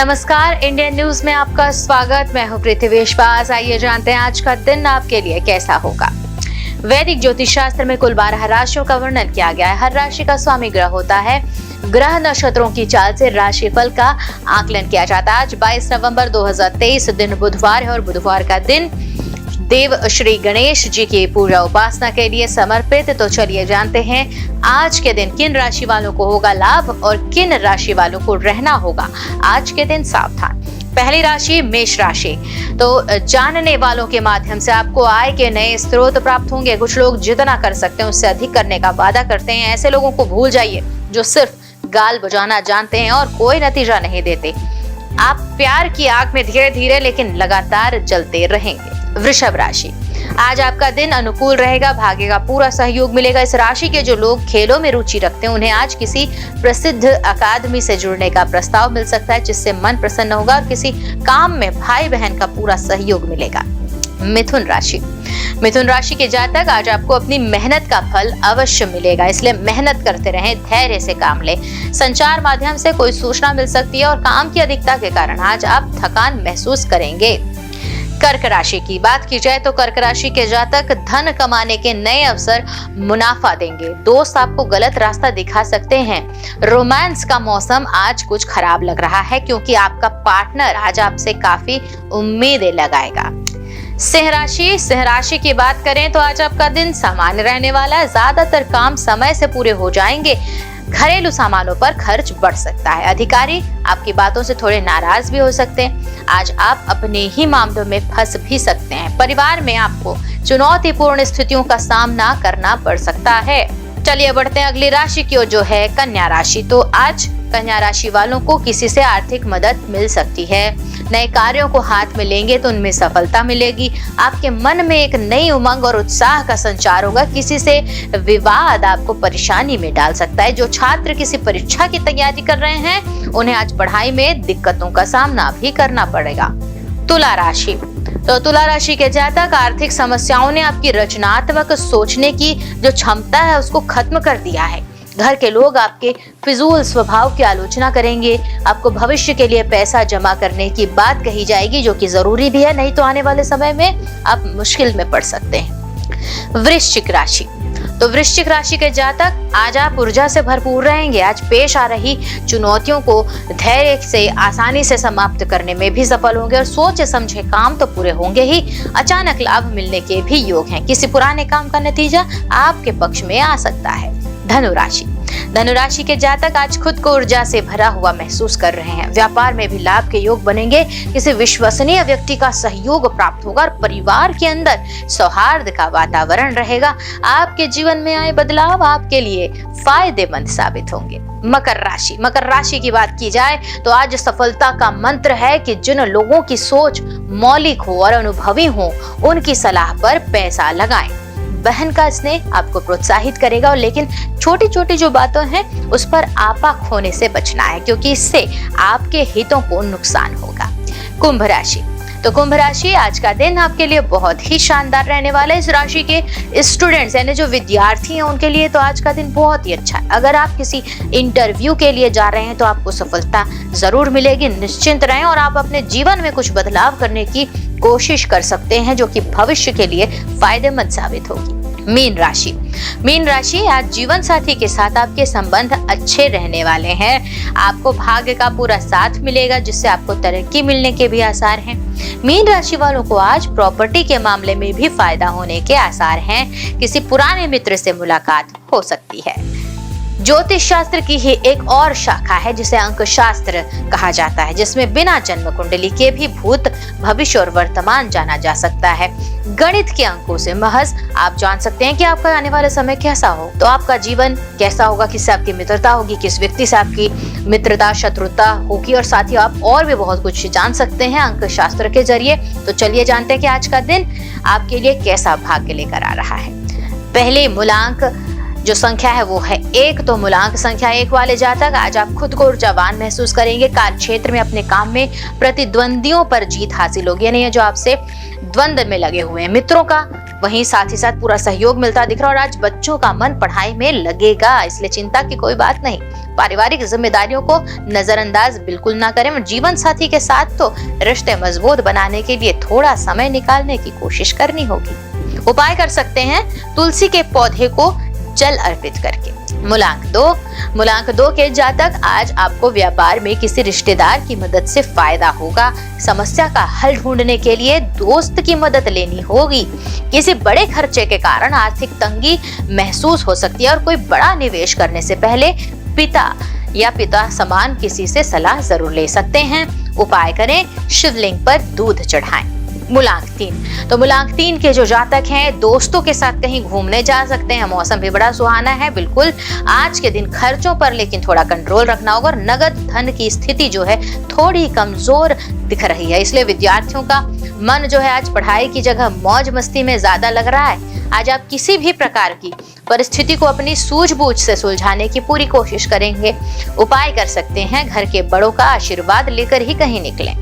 नमस्कार, Indian news में आपका स्वागत। मैं हूं प्रीति विश्वास। आइए जानते हैं आज का दिन आपके लिए कैसा होगा। वैदिक ज्योतिष शास्त्र में कुल 12 राशियों का वर्णन किया गया है। हर राशि का स्वामी ग्रह होता है। ग्रह नक्षत्रों की चाल से राशिफल का आकलन किया जाता है। आज 22 नवंबर 2023 दिन बुधवार है और बुधवार का दिन देव श्री गणेश जी की पूजा उपासना के लिए समर्पित। तो चलिए जानते हैं आज के दिन किन राशि वालों को होगा लाभ और किन राशि वालों को रहना होगा आज के दिन सावधान। पहली राशि मेष राशि। तो जानने वालों के माध्यम से आपको आय के नए स्रोत प्राप्त होंगे। कुछ लोग जितना कर सकते हैं उससे अधिक करने का वादा करते हैं। ऐसे लोगों को भूल जाइए जो सिर्फ गाल बजाना जानते हैं और कोई नतीजा नहीं देते। आप प्यार की आग में धीरे धीरे लेकिन लगातार जलते रहेंगे। वृषभ राशि। आज आपका दिन अनुकूल रहेगा, भाग्य का पूरा सहयोग मिलेगा। इस राशि के जो लोग खेलों में रुचि रखते हैं उन्हें आज किसी प्रसिद्ध अकादमी से जुड़ने का प्रस्ताव मिल सकता है जिससे मन प्रसन्न होगा और किसी काम में भाई बहन का पूरा सहयोग मिलेगा। मिथुन राशि। मिथुन राशि के जातक आज आपको अपनी मेहनत का फल अवश्य मिलेगा, इसलिए मेहनत करते रहें, धैर्य से काम लें। संचार माध्यम से कोई सूचना मिल सकती है और काम की अधिकता के कारण आज आप थकान महसूस करेंगे। कर्क राशि की बात की जाए तो कर्क राशि के जातक धन कमाने के नए अवसर मुनाफा देंगे। दोस्त आपको गलत रास्ता दिखा सकते हैं। रोमांस का मौसम आज कुछ खराब लग रहा है क्योंकि आपका पार्टनर आज आपसे काफी उम्मीदें लगाएगा। सिंह राशि। सिंह राशि की बात करें तो आज आपका दिन सामान्य रहने वाला है। ज्यादातर काम समय से पूरे हो जाएंगे। घरेलू सामानों पर खर्च बढ़ सकता है। अधिकारी आपकी बातों से थोड़े नाराज भी हो सकते हैं। आज आप अपने ही मामलों में फंस भी सकते हैं। परिवार में आपको चुनौतीपूर्ण स्थितियों का सामना करना पड़ सकता है। चलिए बढ़ते हैं अगली राशि की ओर जो है कन्या राशि। तो आज कन्या राशि वालों को किसी से आर्थिक मदद मिल सकती है। नए कार्यों को हाथ में लेंगे तो उनमें सफलता मिलेगी। आपके मन में एक नई उमंग और उत्साह का संचार होगा। किसी से विवाद आपको परेशानी में डाल सकता है। जो छात्र किसी परीक्षा की तैयारी कर रहे हैं उन्हें आज पढ़ाई में दिक्कतों का सामना भी करना पड़ेगा। तुला राशि। तो तुला राशि के जातक आर्थिक समस्याओं ने आपकी रचनात्मक सोचने की जो क्षमता है उसको खत्म कर दिया है। घर के लोग आपके फिजूल स्वभाव की आलोचना करेंगे। आपको भविष्य के लिए पैसा जमा करने की बात कही जाएगी जो कि जरूरी भी है, नहीं तो आने वाले समय में आप मुश्किल में पड़ सकते हैं। वृश्चिक राशि। तो वृश्चिक राशि के जातक आज आप ऊर्जा से भरपूर रहेंगे। आज पेश आ रही चुनौतियों को धैर्य से आसानी से समाप्त करने में भी सफल होंगे और सोचे समझे काम तो पूरे होंगे ही। अचानक लाभ मिलने के भी योग हैं। किसी पुराने काम का नतीजा आपके पक्ष में आ सकता है। धनु राशि। धनु राशि के जातक आज खुद को ऊर्जा से भरा हुआ महसूस कर रहे हैं। व्यापार में भी लाभ के योग बनेंगे। किसी विश्वसनीय व्यक्ति का सहयोग प्राप्त होगा और परिवार के अंदर सौहार्द का वातावरण रहेगा। आपके जीवन में आए बदलाव आपके लिए फायदेमंद साबित होंगे। मकर राशि। मकर राशि की बात की जाए तो आज सफलता का मंत्र है कि जिन लोगों की सोच मौलिक हो और अनुभवी हो उनकी सलाह पर पैसा लगाएं। बहन का स्नेह आपको प्रोत्साहित करेगा और लेकिन छोटी छोटी जो बातें हैं उस पर आपा खोने से बचना है क्योंकि इससे आपके हितों को नुकसान होगा। कुंभ राशि। तो कुंभ राशि आज का दिन आपके लिए बहुत ही शानदार रहने वाला है। इस राशि के स्टूडेंट्स यानी जो विद्यार्थी हैं उनके लिए तो आज का दिन बहुत ही अच्छा है। अगर आप किसी इंटरव्यू के लिए जा रहे हैं तो आपको सफलता जरूर मिलेगी। निश्चिंत रहें और आप अपने जीवन में कुछ बदलाव करने की कोशिश कर सकते हैं जो कि भविष्य के लिए फायदेमंद साबित होगी। मीन राशि। मीन राशि आज जीवन साथी के साथ आपके संबंध अच्छे रहने वाले हैं। आपको भाग्य का पूरा साथ मिलेगा जिससे आपको तरक्की मिलने के भी आसार हैं। मीन राशि वालों को आज प्रॉपर्टी के मामले में भी फायदा होने के आसार हैं। किसी पुराने मित्र से मुलाकात हो सकती है। ज्योतिष शास्त्र की ही एक और शाखा है जिसे अंक शास्त्र कहा जाता है जिसमें बिना जन्म कुंडली के भी भूत भविष्य और वर्तमान जाना जा सकता है। गणित के अंकों से महज आप जान सकते हैं कि आपका आने वाला समय कैसा हो, तो आपका जीवन कैसा होगा, किससे आपकी मित्रता होगी, किस व्यक्ति से आपकी मित्रता शत्रुता होगी और साथ ही आप और भी बहुत कुछ जान सकते हैं अंक शास्त्र के जरिए। तो चलिए जानते हैं कि आज का दिन आपके लिए कैसा भाग्य लेकर आ रहा है। पहले मूलांक जो संख्या है वो है 1। तो मूलांक संख्या 1 वाले जातक आज आप खुद को ऊर्जावान महसूस करेंगे। कार्य क्षेत्र में अपने काम में प्रतिद्वंदियों पर जीत हासिल होगी, यानी जो आपसे द्वंद्व में लगे हुए हैं मित्रों का वहीं साथ ही साथ पूरा सहयोग मिलता दिख रहा है और आज बच्चों का मन पढ़ाई में लगेगा, इसलिए चिंता की कोई बात नहीं। पारिवारिक जिम्मेदारियों को नजरअंदाज बिल्कुल ना करें और जीवन साथी के साथ तो रिश्ते मजबूत बनाने के लिए थोड़ा समय निकालने की कोशिश करनी होगी। उपाय कर सकते हैं तुलसी के पौधे को जल अर्पित करके। मूलांक 2 के जातक, आज आपको व्यापार में किसी रिश्तेदार की मदद से फायदा होगा। समस्या का हल ढूंढने के लिए दोस्त की मदद लेनी होगी। किसी बड़े खर्चे के कारण आर्थिक तंगी महसूस हो सकती है और कोई बड़ा निवेश करने से पहले पिता समान किसी से सलाह जरूर ले सकते हैं। उपाय करें, शिवलिंग पर दूध चढ़ाएं। मूलांक 3 के जो जातक हैं, दोस्तों के साथ कहीं घूमने जा सकते हैं। मौसम भी बड़ा सुहाना है। बिल्कुल आज के दिन खर्चों पर लेकिन थोड़ा कंट्रोल रखना होगा और नगद धन की स्थिति जो है थोड़ी कमजोर दिख रही है, इसलिए विद्यार्थियों का मन जो है आज पढ़ाई की जगह मौज मस्ती में ज्यादा लग रहा है। आज आप किसी भी प्रकार की परिस्थिति को अपनी सूझबूझ से सुलझाने की पूरी कोशिश करेंगे। उपाय कर सकते हैं, घर के बड़ों का आशीर्वाद लेकर ही कहीं निकलें।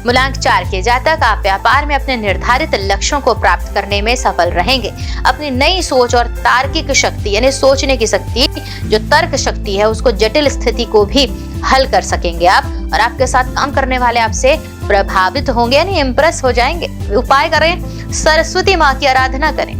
मूलांक 4 के जातक, आप व्यापार में अपने निर्धारित लक्ष्यों को प्राप्त करने में सफल रहेंगे। अपनी नई सोच और तार्किक शक्ति यानी सोचने की शक्ति, जो तर्क शक्ति है, उसको जटिल स्थिति को भी हल कर सकेंगे आप, और आपके साथ काम करने वाले आपसे प्रभावित होंगे यानी इम्प्रेस हो जाएंगे। उपाय करें, सरस्वती माँ की आराधना करें।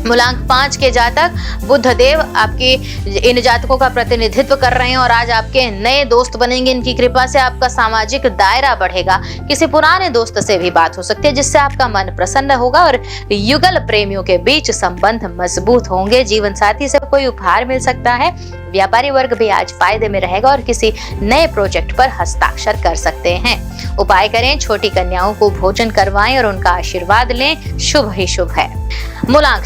मूलांक 5 के जातक, बुध देव आपके इन जातकों का प्रतिनिधित्व कर रहे हैं और आज आपके नए दोस्त बनेंगे। इनकी कृपा से आपका सामाजिक दायरा बढ़ेगा। किसी पुराने दोस्त से भी बात हो सकती है जिससे आपका मन प्रसन्न होगा और युगल प्रेमियों के बीच संबंध मजबूत होंगे। जीवन साथी से कोई उपहार मिल सकता है। व्यापारी वर्ग भी आज फायदे में रहेगा और किसी नए प्रोजेक्ट पर हस्ताक्षर कर सकते हैं। उपाय करें, छोटी कन्याओं को भोजन करवाएं और उनका आशीर्वाद लें, शुभ ही शुभ है। मूलांक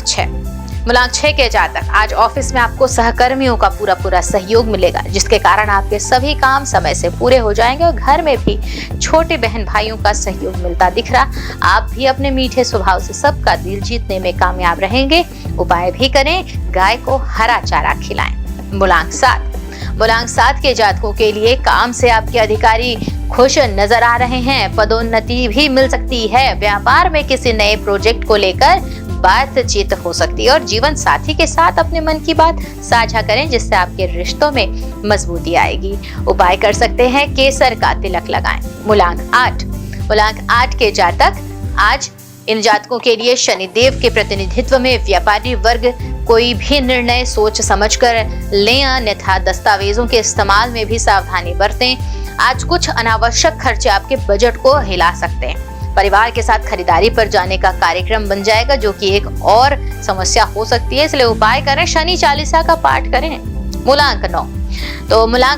6 के जातक, आज ऑफिस में आपको सहकर्मियों का पूरा सहयोग मिलेगा, जिसके कारण आपके सभी काम समय से पूरे हो जाएंगे और घर में भी छोटे बहन भाइयों का सहयोग मिलता दिख रहा। आप भी अपने मीठे स्वभाव से सबका दिल जीतने में कामयाब रहेंगे। उपाय भी करें, गाय को हरा चारा खिलाएं। मूलांक 7 के जातकों के लिए काम से आपके अधिकारी खुश नजर आ रहे हैं। पदोन्नति भी मिल सकती है। व्यापार में किसी नए प्रोजेक्ट को लेकर बातचीत हो सकती है और जीवन साथी के साथ अपने मन की बात साझा करें, जिससे आपके रिश्तों में मजबूती आएगी। उपाय कर सकते हैं, केसर का तिलक लगाएं। मूलांक 8 के जातक, आज इन जातकों के लिए शनिदेव के प्रतिनिधित्व में व्यापारी वर्ग कोई भी निर्णय सोच समझकर लें, अन्यथा दस्तावेजों के इस्तेमाल में भी सावधानी बरतें। आज कुछ अनावश्यक खर्चे आपके बजट को हिला सकते हैं। परिवार के साथ खरीदारी पर जाने का कार्यक्रम बन जाएगा, जो कि एक और समस्या हो सकती है, इसलिए उपाय करें, शनि चालीसा का पाठ करें। मूलांक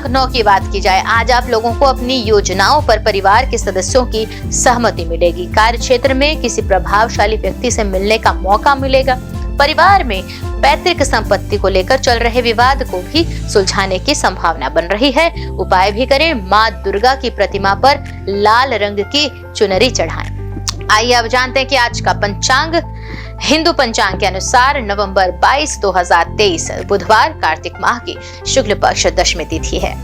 9 की बात की जाए, आज आप लोगों को अपनी योजनाओं पर परिवार के सदस्यों की सहमति मिलेगी। कार्य क्षेत्र में किसी प्रभावशाली व्यक्ति से मिलने का मौका मिलेगा। परिवार में पैतृक संपत्ति को लेकर चल रहे विवाद को भी सुलझाने की संभावना बन रही है। उपाय भी करें, माँ दुर्गा की प्रतिमा पर लाल रंग की चुनरी चढ़ाएं। आइए अब जानते हैं कि आज का पंचांग। हिंदू पंचांग के अनुसार नवंबर 22, 2023 बुधवार, कार्तिक माह की शुक्ल पक्ष दशमी तिथि है।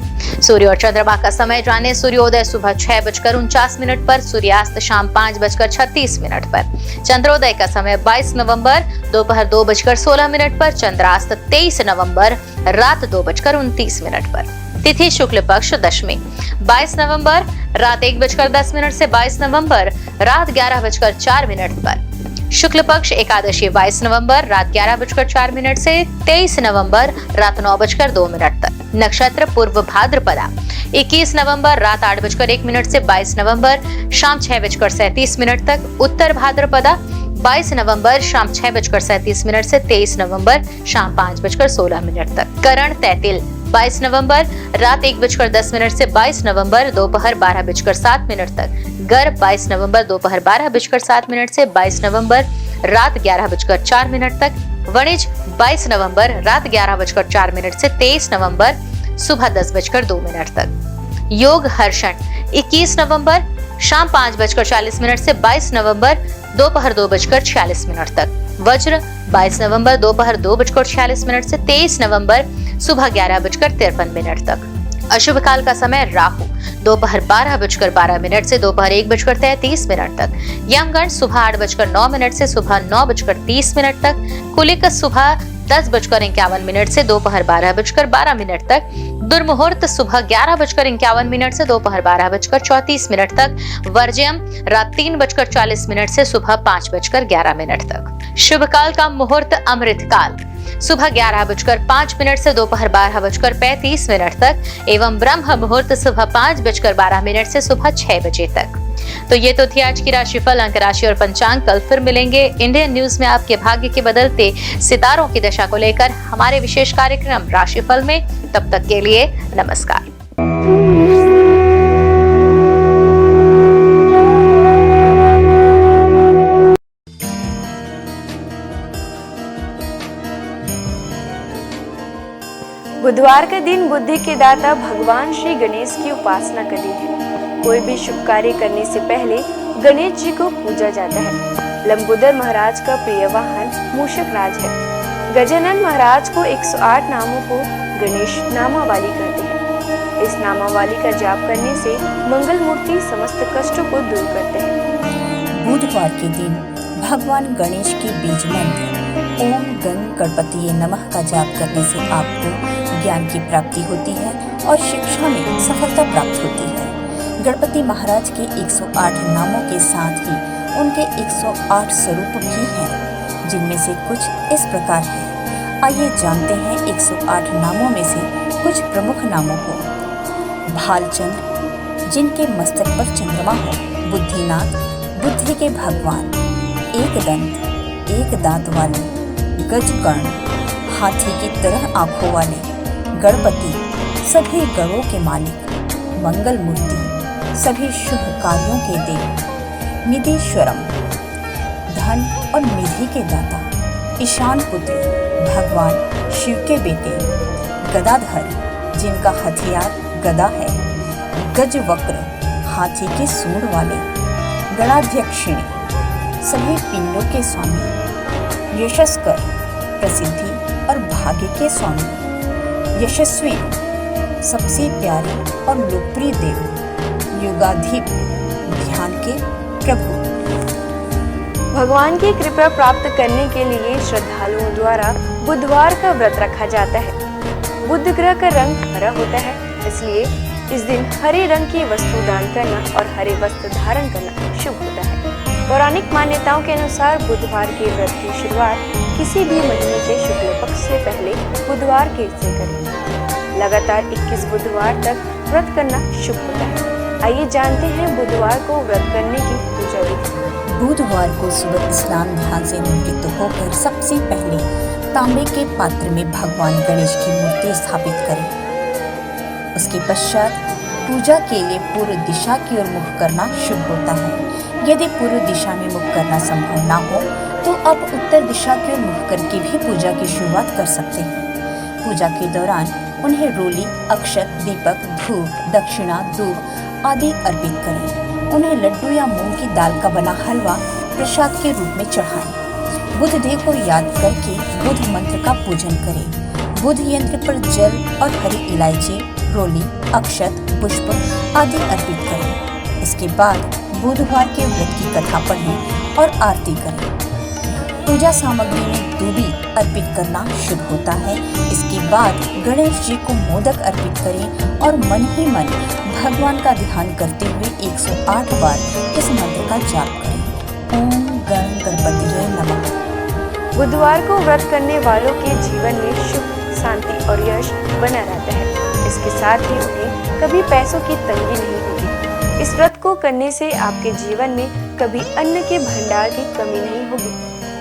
सूर्य और चंद्रमा का समय जाने, सूर्योदय सुबह 6:49 पर, सूर्यास्त शाम 5:36 पर। चंद्रोदय का समय 22 नवंबर दोपहर 2:16 पर, चंद्रास्त 23 नवंबर रात 2:29 पर। तिथि शुक्ल पक्ष दशमी 22 नवंबर रात 1:10 से 22 नवंबर रात 11:04 पर। शुक्ल पक्ष एकादशी 22 नवंबर रात 11:04 से 23 नवंबर रात 9:02 तक। नक्षत्र पूर्व भाद्रपदा 21 नवंबर रात 8:01 से 22 नवंबर शाम 6:37 तक। उत्तर भाद्रपदा 22 नवंबर शाम 6:37 से 23 नवंबर शाम 5:16 तक। करण तैतिल 22 नवंबर रात 1:10 से 22 नवंबर दोपहर 12:07 तक। गर्भ 22 नवंबर दोपहर 12:07 से 22 नवंबर रात 11:04 तक। वणिज 22 नवंबर रात 11:04 से 23 नवंबर सुबह 10:02 तक। योग हर्षण 21 नवंबर शाम 5:40 से 22 नवंबर दोपहर 2:46 तक। वज्र 22 नवंबर दोपहर 2:46 से 23 नवंबर सुबह 11:53 तक। अशुभ काल का समय राहु दोपहर 12:12 से दोपहर 1:33 तक, यमगंड सुबह 8:09 से सुबह 9:30 तक, कुलिक सुबह 10:51 से दोपहर 12:12 तक, दुर्मुहूर्त सुबह 11:51 से दोपहर 12:34 तक, वर्ज्यम रात 3:40 से सुबह 5:11 तक। शुभ काल का मुहूर्त अमृत काल सुबह 11:05 से दोपहर 12:35 तक एवं ब्रह्म मुहूर्त सुबह 5:12 से सुबह 6 बजे तक। तो ये तो थी आज की राशिफल, अंक राशि और पंचांग। कल फिर मिलेंगे इंडियन न्यूज में आपके भाग्य के बदलते सितारों की दशा को लेकर हमारे विशेष कार्यक्रम राशिफल में। तब तक के लिए नमस्कार। बुधवार का दिन बुद्धि के दाता भगवान श्री गणेश की उपासना का दिन है। कोई भी शुभ कार्य करने से पहले गणेश जी को पूजा जाता है। लंबोदर महाराज का प्रिय वाहन मूषक राज है। गजानन महाराज को 108 नामों को गणेश नामावली कहते हैं। इस नामावली का जाप करने से मंगल मूर्ति समस्त कष्टों को दूर करते हैं। बुधवार के दिन भगवान गणेश के बीज मंत्र ओम गं गणपतिये नमः का जाप करने से आपको ज्ञान की प्राप्ति होती है और शिक्षा में सफलता प्राप्त होती है। गणपति महाराज के 108 नामों के साथ ही उनके 108 स्वरूप भी हैं, जिनमें से कुछ इस प्रकार है। आइए जानते हैं 108 नामों में से कुछ प्रमुख नामों को। भालचंद्र, जिनके मस्तक पर चंद्रमा हो। बुद्धिनाथ, बुद्धि के भगवान। एकदंत, एक दांत वाले। गजकर्ण, हाथी की तरह आंखों वाले। गणपति, सभी गणों के मालिक। मंगल मूर्ति, सभी शुभ कार्यों के देव। निधीश्वरम, धन और निधि के दाता। ईशान पुत्र, भगवान शिव के बेटे। गदाधर, जिनका हथियार गदा है। गजवक्र, हाथी के सूंड वाले। गणाध्यक्षिणी, सभी पिंडों के स्वामी। यशस्कर, प्रसिद्धि और भाग्य के स्वामी। यशस्वी, सबसे प्यारे और लोकप्रिय देव। युगाधिप, ध्यान के प्रभु। भगवान की कृपा प्राप्त करने के लिए श्रद्धालुओं द्वारा बुधवार का व्रत रखा जाता है। बुध ग्रह का रंग हरा होता है, इसलिए इस दिन हरे रंग की वस्तु दान करना और हरे वस्त्र धारण करना शुभ होता है। पौराणिक मान्यताओं के अनुसार बुधवार के व्रत की शुरुआत किसी भी महीने के शुक्ल पक्ष से पहले बुधवार के से करें। लगातार 21 बुधवार तक व्रत करना शुभ होता है। आइए जानते हैं बुधवार को व्रत करने की पूजा विधि। बुधवार को सुबह स्नान ध्यान से निवृत्त होकर सबसे पहले तांबे के पात्र में भगवान गणेश की मूर्ति स्थापित करें। उसके पश्चात पूजा के लिए पूर्व दिशा की ओर मुख करना शुभ होता है। यदि पूर्व दिशा में मुख करना संभव ना हो तो आप उत्तर दिशा की ओर मुख करके भी पूजा की शुरुआत कर सकते हैं। पूजा के दौरान उन्हें रोली, अक्षत, दीपक, धूप, दक्षिणा, दूध आदि अर्पित करें। उन्हें लड्डू या मूंग की दाल का बना हलवा प्रसाद के रूप में चढ़ाएं। बुध देव को याद करके बुध मंत्र का पूजन करें। बुध यंत्र पर जल और हरी इलायची, रोली, अक्षत, पुष्प आदि अर्पित करें। इसके बाद बुधवार के व्रत की कथा पढ़ें और आरती करें। पूजा सामग्री में दूबी अर्पित करना शुभ होता है। इसके बाद गणेश जी को मोदक अर्पित करें और मन ही मन भगवान का ध्यान करते हुए 108 बार इस मंत्र का जाप करें। ओम गण गणपतिये नमः। बुधवार को व्रत करने वालों के जीवन में सुख, शांति और यश बना रहता है। इसके साथ ही उन्हें कभी पैसों की तंगी नहीं होगी। इस व्रत को करने से आपके जीवन में कभी अन्न के भंडार की कमी नहीं होगी।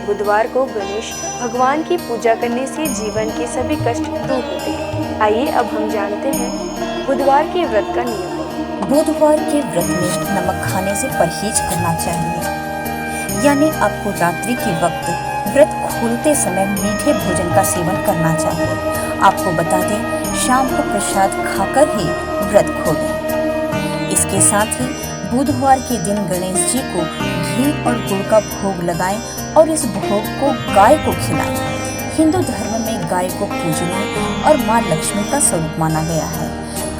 बुधवार को गणेश भगवान की पूजा करने से जीवन के सभी कष्ट दूर होते हैं। आइए अब हम जानते हैं बुधवार के व्रत का नियम। बुधवार के व्रत में नमक खाने से परहेज करना चाहिए, यानी आपको रात्रि के वक्त व्रत खोलते समय मीठे भोजन का सेवन करना चाहिए। आपको बता दें, शाम को प्रसाद खाकर ही व्रत खोलें। इसके साथ ही बुधवार के दिन गणेश जी को घी और गुड़ का भोग लगाएं और इस भोग को गाय को खिलाएं। हिंदू धर्म में गाय को पूजनीय और मां लक्ष्मी का स्वरूप माना गया है।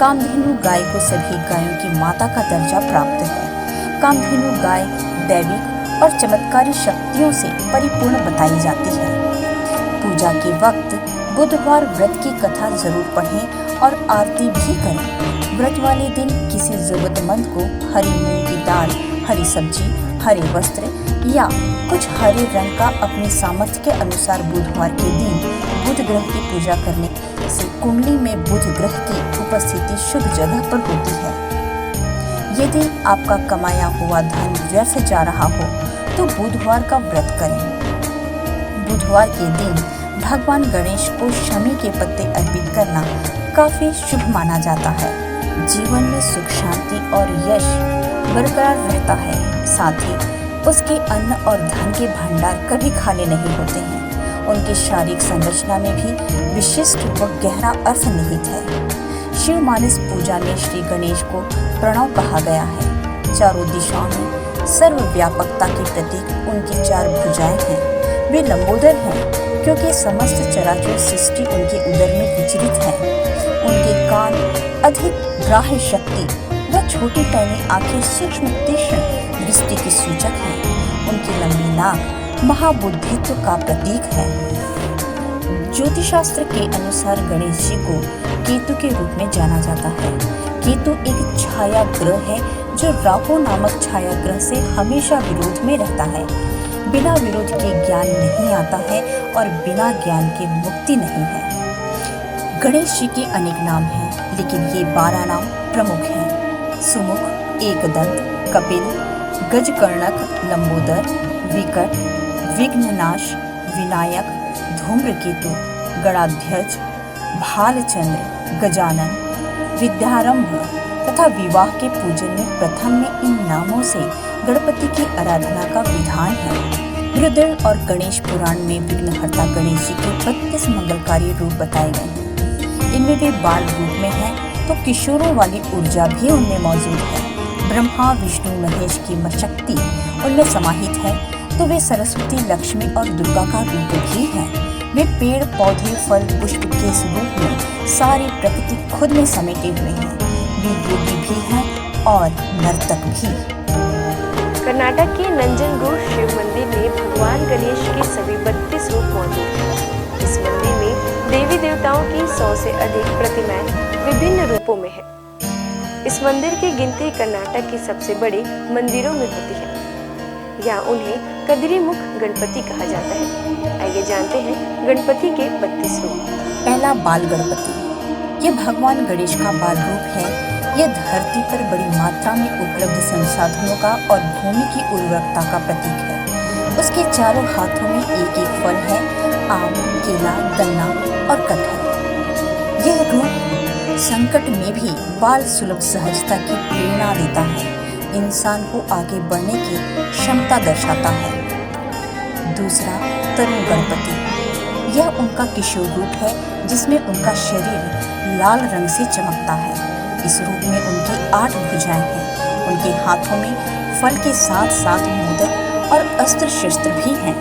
कामधेनु गाय को सभी गायों की माता का दर्जा प्राप्त है। कामधेनु गाय दैविक और चमत्कारी शक्तियों से परिपूर्ण बताई जाती है। पूजा के वक्त बुधवार व्रत की कथा जरूर पढ़ें और आरती भी करें। व्रत वाले दिन किसी जरूरतमंद को हरी मूंग की दाल, हरी सब्जी, हरे वस्त्र या कुछ हरे रंग का अपनी सामर्थ्य के अनुसार बुधवार के दिन बुध ग्रह की पूजा करने से कुंडली में बुध ग्रह की उपस्थिति शुभ जगह पर होती है। यदि आपका कमाया हुआ धन व्यर्थ जा रहा हो तो बुधवार का व्रत करें। बुधवार के दिन भगवान गणेश को शमी के पत्ते अर्पित करना काफी शुभ माना जाता है। जीवन में सुख, शांति और यश बरकरार रहता है। साथ ही उसके अन्न और धन के भंडार कभी खाली नहीं होते हैं। उनकी शारीरिक संरचना में भी विशिष्ट व गहरा अर्थ निहित है। शिव मानस पूजा में श्री गणेश को प्रणव कहा गया है। चारों दिशाओं में सर्वव्यापकता के प्रतीक उनकी चार भुजाएं हैं। वे लंबोदर हैं क्योंकि समस्त चराचर सृष्टि उनके उदर में विचरित है। उनके कान अधिक ग्राह्य शक्ति व छोटी पैनी आंखें सूक्ष्म तीक्ष्ण दृष्टि के सूचक हैं। उनकी लंबी नाक महाबुद्धित्व का प्रतीक है। ज्योतिषशास्त्र के अनुसार गणेश जी को केतु के रूप में जाना जाता है। केतु एक छाया ग्रह है जो राहु नामक छाया ग्रह से हमेशा विरोध में रहता है। बिना विरोध के ज्ञान नहीं आता है और बिना ज्ञान के मुक्ति नहीं है। गणेश जी के अनेक नाम हैं, लेकिन ये 12 नाम प्रमुख हैं। सुमुख, एकदंत, कपिल, गजकर्णक, लंबोदर, विकट, विघ्ननाश, विनायक, धूम्रकेतु, गणाध्यक्ष, भालचंद्र, गजानन, विद्यारंभ तथा विवाह के पूजन में प्रथम में इन नामों से गणपति की आराधना का विधान है। रुद्र और गणेश पुराण में विघ्नहर्ता गणेश जी के 32 मंगलकारी रूप बताए गए हैं। इनमें वे बाल रूप में हैं तो किशोरों वाली ऊर्जा भी उनमें मौजूद है। ब्रह्मा, विष्णु, महेश की शक्ति उनमें समाहित है तो वे सरस्वती, लक्ष्मी और दुर्गा का रूप भी हैं। वे पेड़, पौधे, फल, पुष्प के स्वरूप में सारी प्रकृति खुद में समेटे हुए हैं। वे योगी भी हैं और नर्तक भी। कर्नाटक के नंजनगूड शिव मंदिर में भगवान गणेश के सभी 32 रूप मौजूद हैं। इस मंदिर में देवी देवताओं की 100 से अधिक प्रतिमाएं विभिन्न रूपों में है। इस मंदिर की गिनती कर्नाटक की सबसे बड़े मंदिरों में होती है। यहाँ उन्हें कदिरीमुख गणपति कहा जाता है। आइए जानते हैं गणपति के 32 रूप। पहला, बाल गणपति। ये भगवान गणेश का बाल रूप है। यह धरती पर बड़ी मात्रा में उपलब्ध संसाधनों का और भूमि की उर्वरकता का प्रतीक है। उसके चारों हाथों में एक एक फल है, आम, केला, गन्ना और कटहल। यह रूप संकट में भी बाल सुलभ सहजता की प्रेरणा देता है। इंसान को आगे बढ़ने की क्षमता दर्शाता है। दूसरा, तरुण गणपति। यह उनका किशोर रूप है जिसमें उनका शरीर लाल रंग से चमकता है। इस रूप में उनकी 8 भुजाएं हैं। उनके हाथों में फल के साथ साथ मोदक और अस्त्र शस्त्र भी हैं।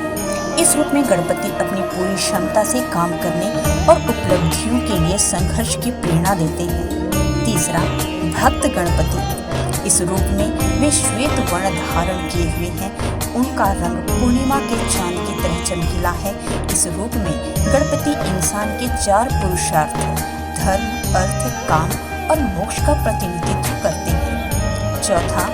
इस रूप में गणपति अपनी पूरी क्षमता से काम करने और उपलब्धियों के लिए संघर्ष की प्रेरणा देते हैं। तीसरा, भक्त गणपति। इस रूप में वे श्वेत वर्ण धारण किए हुए हैं। उनका रंग पूर्णिमा के चांद की तरह चमकीला है। इस रूप में गणपति इंसान के 4 पुरुषार्थ धर्म, अर्थ, काम और मोक्ष का प्रतिनिधित्व करते हैं। चौथा,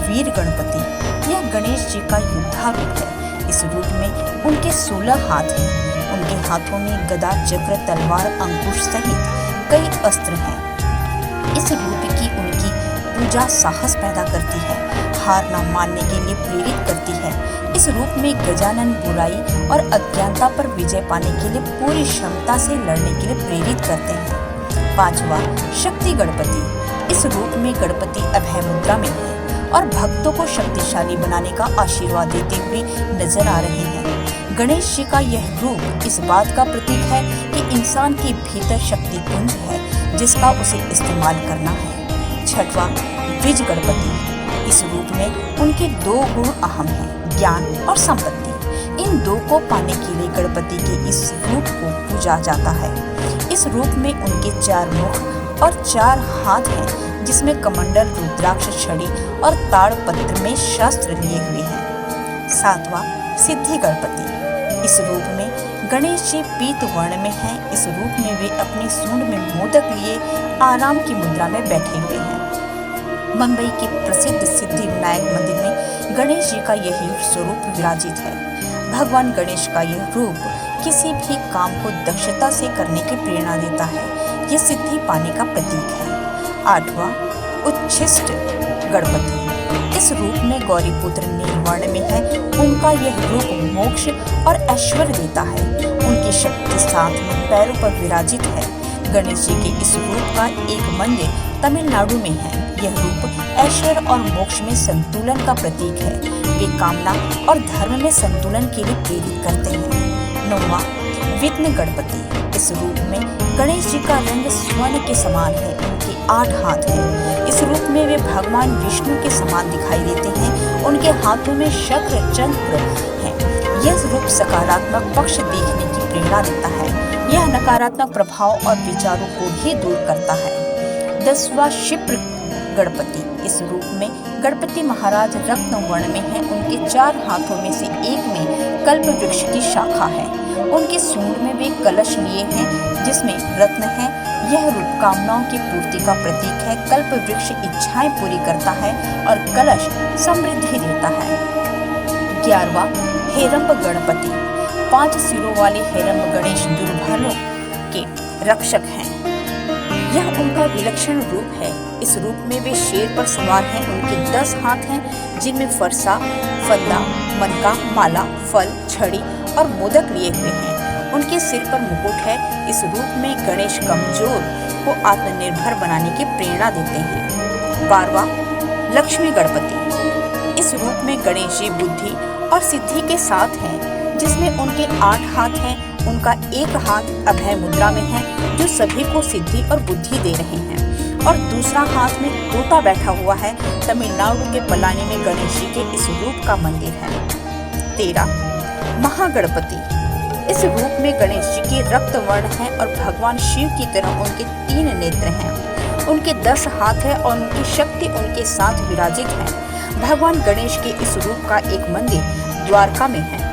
वीर गणपति। यह गणेश जी का योद्धा रूप है। इस रूप में उनके 16 हाथ हैं। उनके हाथों में गदा, चक्र, तलवार, अंकुश सहित कई अस्त्र हैं। इस रूप की उनकी पूजा साहस पैदा करती है, हार न मानने के लिए प्रेरित करती है। इस रूप में गजानन बुराई और अज्ञानता पर विजय पाने के लिए पूरी क्षमता से लड़ने के लिए प्रेरित करते हैं। पांचवा, शक्ति गणपति। इस रूप में गणपति अभय मुद्रा में है और भक्तों को शक्तिशाली बनाने का आशीर्वाद देते हुए नजर आ रहे हैं। गणेश जी का यह रूप इस बात का प्रतीक है कि इंसान के भीतर शक्ति पुंज है जिसका उसे इस्तेमाल करना है। छठवां, द्विज गणपति। इस रूप में उनके 2 गुण अहम हैं, ज्ञान और संपत्ति। इन 2 को पाने के लिए गणपति के इस रूप को पूजा जाता है। इस रूप में उनके 4 मुख और 4 हाथ हैं जिसमें कमंडल, रुद्राक्ष, छड़ी और ताड़पत्र में शस्त्र लिए हुए हैं। 7वां सिद्धि गणपति। इस रूप में गणेश जी पीत वर्ण में हैं। इस रूप में वे अपनी सूंड में मोदक लिए आराम की मुद्रा में बैठे हुए हैं। मुंबई के प्रसिद्ध सिद्धि विनायक मंदिर में गणेश जी का यही स्वरूप विराजित है। भगवान गणेश का यह रूप किसी भी काम को दक्षता से करने की प्रेरणा देता है। यह सिद्धि पाने का प्रतीक है। 8वां उच्छिष्ट गणपति। इस रूप में गौरीपुत्र नीलवर्ण में है। उनका यह रूप मोक्ष और ऐश्वर्य देता है। उनकी शक्ति 7 में पैरों पर विराजित है। गणेश जी के इस रूप का एक मंदिर तमिलनाडु में है। यह रूप ऐश्वर्य और मोक्ष में संतुलन का प्रतीक है। वे कामना और धर्म में संतुलन के लिए प्रेरित करते हैं। 9वां विघ्न गणपति। इस रूप में गणेश जी का रंग स्वर्ण के समान है। उनके 8 हाथ हैं। इस रूप में वे भगवान विष्णु के समान दिखाई देते हैं। उनके हाथों में शक्र चक्र है। यह रूप सकारात्मक पक्ष देखने की प्रेरणा देता है। यह नकारात्मक प्रभाव और विचारों को भी दूर करता है। 10वां क्षिप्र गणपति। इस रूप में गणपति महाराज रत्न वर्ण में हैं। उनके 4 हाथों में से एक में कल्प वृक्ष की शाखा है। उनके सूंड में वे कलश लिए हैं जिसमें रत्न है। यह रूप कामनाओं की पूर्ति का प्रतीक है। कल्प वृक्ष इच्छाएं पूरी करता है और कलश समृद्धि देता है। 11वां हेरंब गणपति। 5 सिरों वाले हेरंब गणेश दुर्भालों के रक्षक हैं। यह उनका विलक्षण रूप है। इस रूप में वे शेर पर सवार हैं। उनके 10 हाथ हैं जिनमें फरसा, फंदा, मनका, माला, फल, छड़ी और मोदक लिए हुए हैं। उनके सिर पर मुकुट है। इस रूप में गणेश कमजोर को आत्मनिर्भर बनाने की प्रेरणा देते हैं। 12वां लक्ष्मी गणपति। इस रूप में गणेश जी बुद्धि और सिद्धि के साथ हैं जिसमें उनके 8 हाथ हैं। उनका एक हाथ अभय मुद्रा में है जो सभी को सिद्धि और बुद्धि दे रहे हैं और दूसरा हाथ में तोता बैठा हुआ है। तमिलनाडु के पलानी में गणेश जी के इस रूप का मंदिर है। 13 महागणपति। इस रूप में गणेश जी के रक्त वर्ण है और भगवान शिव की तरह उनके 3 नेत्र हैं। उनके 10 हाथ है और उनकी शक्ति उनके साथ विराजित है। भगवान गणेश के इस रूप का एक मंदिर द्वारका में है।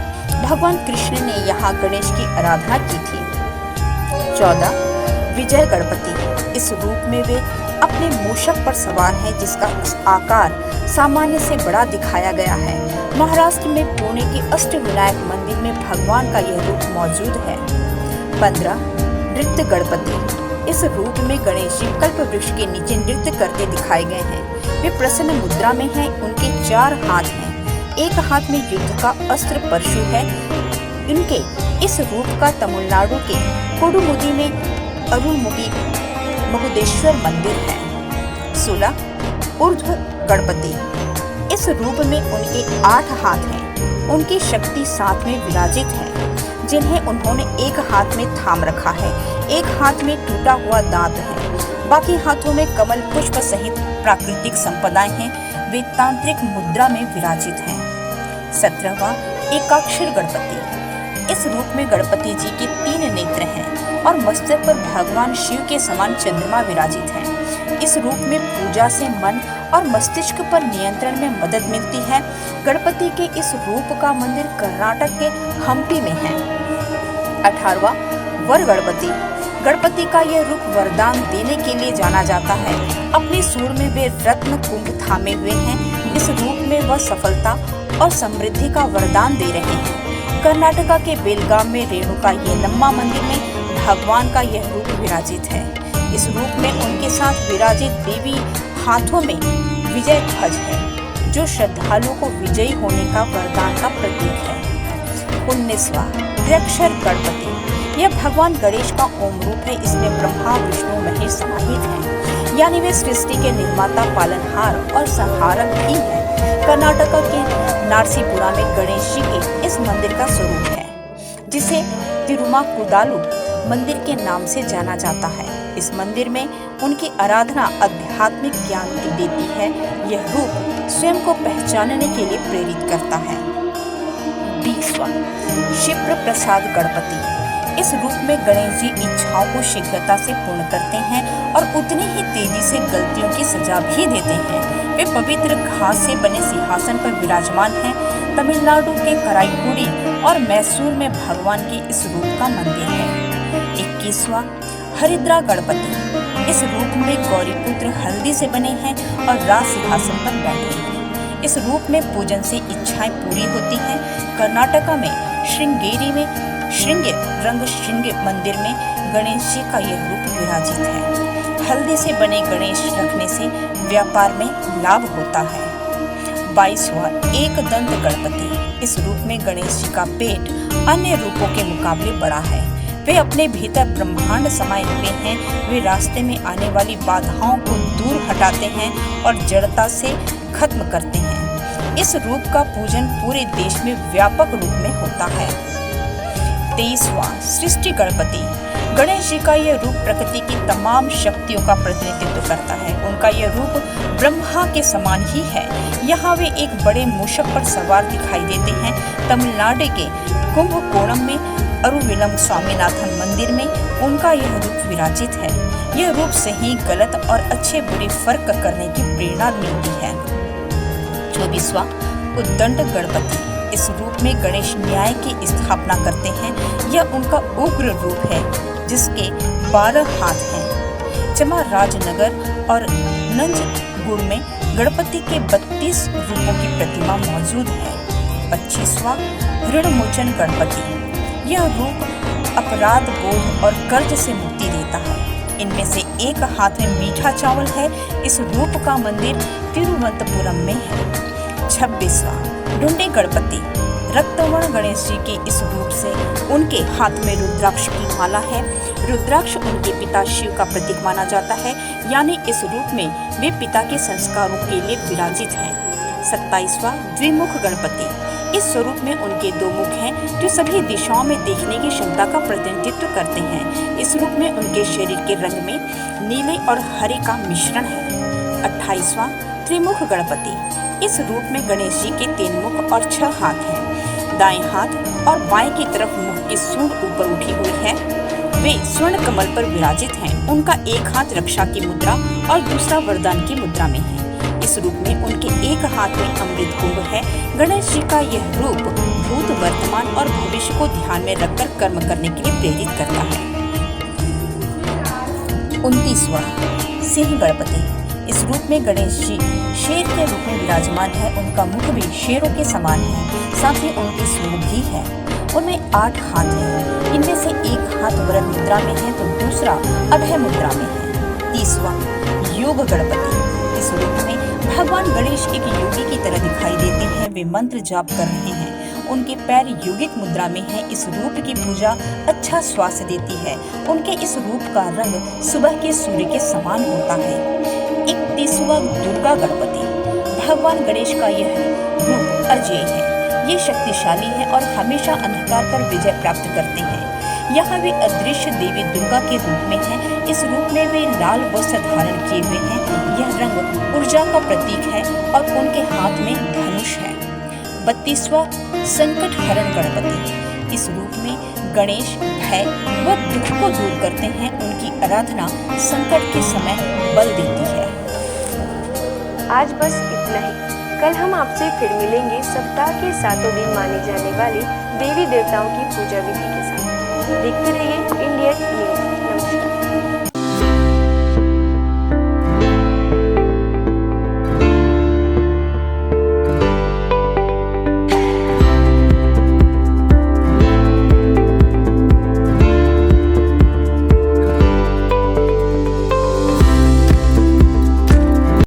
भगवान कृष्ण ने यहाँ गणेश की आराधना की थी। 14 विजय गणपति। इस रूप में वे अपने मूषक पर सवार हैं जिसका आकार सामान्य से बड़ा दिखाया गया है। महाराष्ट्र में पुणे के अष्टविनायक मंदिर में भगवान का यह रूप मौजूद है। 15 नृत्य गणपति। इस रूप में गणेश जी कल्प वृक्ष के नीचे नृत्य करते दिखाए गए हैं। वे प्रसन्न मुद्रा में हैं। उनके 4 हाथ हैं। एक हाथ में युद्ध का अस्त्र परशु है। इनके इस रूप का तमिलनाडु के कोडुमुदी में अरुणमुगी महुदेश्वर मंदिर है। 16 ऊर्ध्व गणपति। इस रूप में उनके 8 हाथ हैं। उनकी शक्ति 7 में विराजित है जिन्हें उन्होंने एक हाथ में थाम रखा है। एक हाथ में टूटा हुआ दांत है। बाकी हाथों में कमल पुष्प सहित प्राकृतिक संपदाएं हैं। वे तांत्रिक मुद्रा में विराजित हैं। 17वां एकाक्षर गणपति। इस रूप में गणपति जी के 3 नेत्र हैं और मस्तक पर भगवान शिव के समान चंद्रमा विराजित है। इस रूप में पूजा से मन और मस्तिष्क पर नियंत्रण में मदद मिलती है। गणपति के इस रूप का मंदिर कर्नाटक के हम्पी में है। 18वां वर गणपति। गणपति का यह रूप वरदान देने के लिए जाना जाता है। अपनी सूंड में वे रत्न कुंभ थामे हुए हैं। इस रूप में वह सफलता और समृद्धि का वरदान दे रहे हैं। कर्नाटका के बेलगाम में रेणुका येलम्मा मंदिर में भगवान का यह रूप विराजित है। इस रूप में उनके साथ विराजित देवी हाथों में विजय ध्वज है जो श्रद्धालुओं को विजयी होने का वरदान का प्रतीक है। 19वां त्र्यक्षर गणपति। यह भगवान गणेश का ओम रूप है। इसमें ब्रह्मा विष्णु महेश समाहित हैं। यानी वे सृष्टि के निर्माता, पालनहार और संहारक भी हैं। कर्नाटक के नारसीपुरा में गणेश जी के इस मंदिर का स्वरूप है जिसे तिरुमाकुदालु मंदिर के नाम से जाना जाता है। इस मंदिर में उनकी आराधना आध्यात्मिक ज्ञान देती है। यह रूप स्वयं को पहचानने के लिए प्रेरित करता है। 20वां क्षिप्र प्रसाद गणपति। इस रूप में गणेश जी इच्छाओं को शीघ्रता से पूर्ण करते हैं और उतनी ही तेजी से गलतियों की सजा भी देते हैं। वे पवित्र घास से बने सिंहासन पर विराजमान हैं। तमिलनाडु के कराईकुड़ी और मैसूर में भगवान के इस रूप का मंदिर है। 21वां हरिद्रा गणपति। इस रूप में गौरीपुत्र हल्दी से बने हैं और राज सिंहासन पर बैठे हैं। इस रूप में पूजन से इच्छाएं पूरी होती हैं। कर्नाटका में श्रृंगेरी में श्रृंग रंगशृंग मंदिर में गणेश जी का यह रूप विराजित है। हल्दी से बने गणेश रखने से व्यापार में लाभ होता है। 22वां एक दंत गणपति। इस रूप में गणेश जी का पेट अन्य रूपों के मुकाबले बड़ा है। वे अपने भीतर ब्रह्मांड समाये हुए हैं। वे रास्ते में आने वाली बाधाओं को दूर हटाते हैं और जड़ता से खत्म करते हैं। इस रूप का पूजन पूरे देश में व्यापक रूप में होता है। 23वां सृष्टि गणपति। गणेश जी का यह रूप प्रकृति की तमाम शक्तियों का प्रतिनिधित्व करता है। उनका यह रूप ब्रह्मा के समान ही है। यहाँ वे एक बड़े मूषक पर सवार दिखाई देते हैं। तमिलनाडु के कुंभकोणम में अरुविलम स्वामीनाथन मंदिर में उनका यह रूप विराजित है। यह रूप सही गलत और अच्छे बुरे फर्क करने की प्रेरणा मिलती है। 24वां उद्दंड गणपति। इस रूप में गणेश न्याय की स्थापना करते हैं। यह उनका उग्र रूप है जिसके 12 हाथ हैं। चामराजनगर और नंजगुड़ में गणपति के 32 रूपों की प्रतिमा मौजूद है। 25वां ऋणमोचन गणपति। यह रूप अपराध बोध और कर्ज से मुक्ति देता है। इनमें से एक हाथ में मीठा चावल है। इस रूप का मंदिर तिरुवनंतपुरम में है। 26वां ढूंढे गणपति। रक्तवर्ण गणेश जी के इस रूप से उनके हाथ में रुद्राक्ष की माला है। रुद्राक्ष उनके पिता शिव का प्रतीक माना जाता है, यानी इस रूप में वे पिता के संस्कारों के लिए विराजित हैं। 27वां द्विमुख गणपति। इस स्वरूप में उनके 2 मुख हैं जो सभी दिशाओं में देखने की क्षमता का प्रतिनिधित्व करते हैं। इस रूप में उनके शरीर के रंग में नीले और हरे का मिश्रण है। 28वां त्रिमुख गणपति। इस रूप में गणेश जी के 3 मुख और 6 हाथ हैं। दाएं हाथ और बाएं की तरफ मुख की सूंड ऊपर उठी हुई है। वे स्वर्ण कमल पर विराजित हैं। उनका एक हाथ रक्षा की मुद्रा और दूसरा वरदान की मुद्रा में है। इस रूप में उनके एक हाथ में अमृत कुंभ है। गणेश जी का यह रूप भूत, वर्तमान और भविष्य को ध्यान में रखकर कर्म करने के लिए प्रेरित करता है। 29वां सिंह गणपति। इस रूप में गणेश जी शेर के रूप में विराजमान है। उनका मुख भी शेरों के समान है, साथ ही उनकी सूंड भी है। उनमें 8 हाथ हैं। इनमें से एक हाथ वरद मुद्रा में है तो दूसरा अभय मुद्रा में है। 30वां योग गणपति। इस रूप में भगवान गणेश एक योगी की तरह दिखाई देते हैं। वे मंत्र जाप कर रहे हैं। उनके पैर योगिक मुद्रा में हैं। इस रूप की पूजा अच्छा स्वास्थ्य देती है। उनके इस रूप का रंग सुबह के सूर्य के समान होता है। 31वां दुर्गा गणपति। भगवान गणेश का यह रूप अजेय है। ये शक्तिशाली है और हमेशा अंधकार पर विजय प्राप्त करते हैं। यहाँ वे अदृश्य देवी दुर्गा के रूप में हैं। इस रूप में वे लाल वस्त्र धारण किए हुए हैं। यह रंग ऊर्जा का प्रतीक है और उनके हाथ में धनुष है। 32वां संकट हरण गणपति। इस रूप में गणेश भय व दुख को दूर करते हैं। उनकी आराधना संकट के समय बल देती है। आज बस इतना ही। कल हम आपसे फिर मिलेंगे सप्ताह के 7 दिन माने जाने वाले देवी देवताओं की पूजा विधि के साथ। देखते रहिए इंडियन न्यूज।